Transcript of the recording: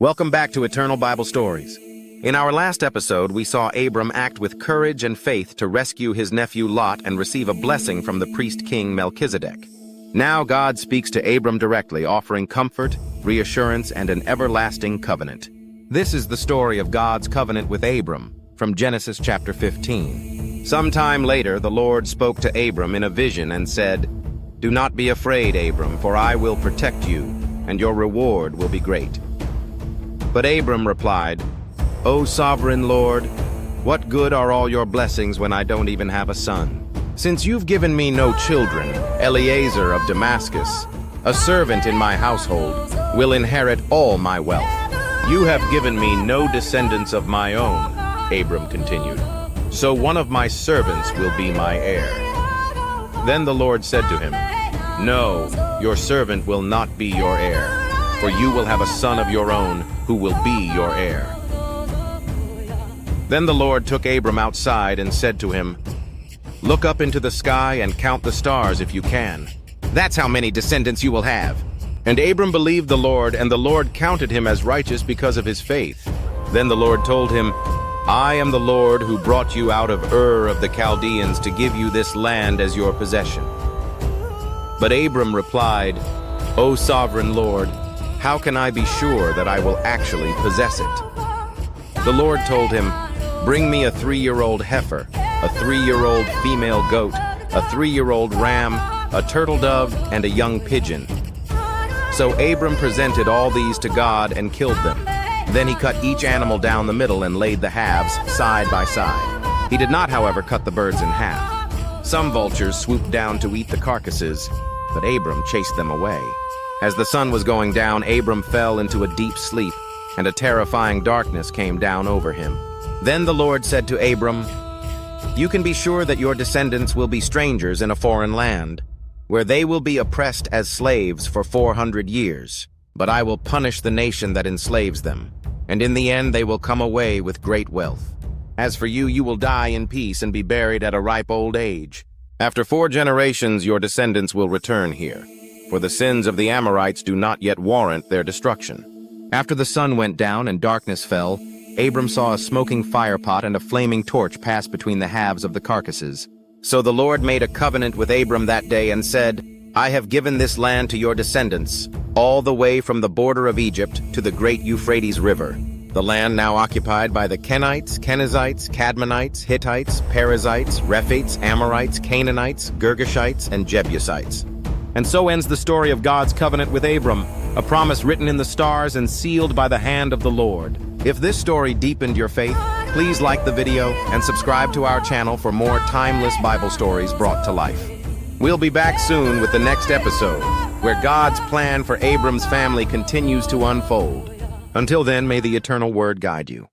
Welcome back to Eternal Bible Stories. In our last episode, we saw Abram act with courage and faith to rescue his nephew Lot and receive a blessing from the priest-king Melchizedek. Now God speaks to Abram directly, offering comfort, reassurance, and an everlasting covenant. This is the story of God's covenant with Abram, from Genesis chapter 15. Sometime later, the Lord spoke to Abram in a vision and said, "Do not be afraid, Abram, for I will protect you, and your reward will be great." But Abram replied, "O sovereign Lord, what good are all your blessings when I don't even have a son? Since you've given me no children, Eliezer of Damascus, a servant in my household, will inherit all my wealth. You have given me no descendants of my own," Abram continued, "so one of my servants will be my heir." Then the Lord said to him, "No, your servant will not be your heir, for you will have a son of your own who will be your heir." Then the Lord took Abram outside and said to him, "Look up into the sky and count the stars if you can. That's how many descendants you will have." And Abram believed the Lord, and the Lord counted him as righteous because of his faith. Then the Lord told him, "I am the Lord who brought you out of Ur of the Chaldeans to give you this land as your possession." But Abram replied, "O sovereign Lord, how can I be sure that I will actually possess it?" The Lord told him, "Bring me a 3-year-old heifer, a 3-year-old female goat, a 3-year-old ram, a turtle dove, and a young pigeon." So Abram presented all these to God and killed them. Then he cut each animal down the middle and laid the halves side by side. He did not, however, cut the birds in half. Some vultures swooped down to eat the carcasses, but Abram chased them away. As the sun was going down, Abram fell into a deep sleep, and a terrifying darkness came down over him. Then the Lord said to Abram, "You can be sure that your descendants will be strangers in a foreign land, where they will be oppressed as slaves for 400 years. But I will punish the nation that enslaves them, and in the end they will come away with great wealth. As for you, you will die in peace and be buried at a ripe old age. After 4 generations your descendants will return here, for the sins of the Amorites do not yet warrant their destruction." After the sun went down and darkness fell, Abram saw a smoking firepot and a flaming torch pass between the halves of the carcasses. So the Lord made a covenant with Abram that day and said, "I have given this land to your descendants, all the way from the border of Egypt to the great Euphrates River, the land now occupied by the Kenites, Kenizzites, Cadmonites, Hittites, Perizzites, Rephites, Amorites, Canaanites, Girgashites, and Jebusites." And so ends the story of God's covenant with Abram, a promise written in the stars and sealed by the hand of the Lord. If this story deepened your faith, please like the video and subscribe to our channel for more timeless Bible stories brought to life. We'll be back soon with the next episode, where God's plan for Abram's family continues to unfold. Until then, may the eternal word guide you.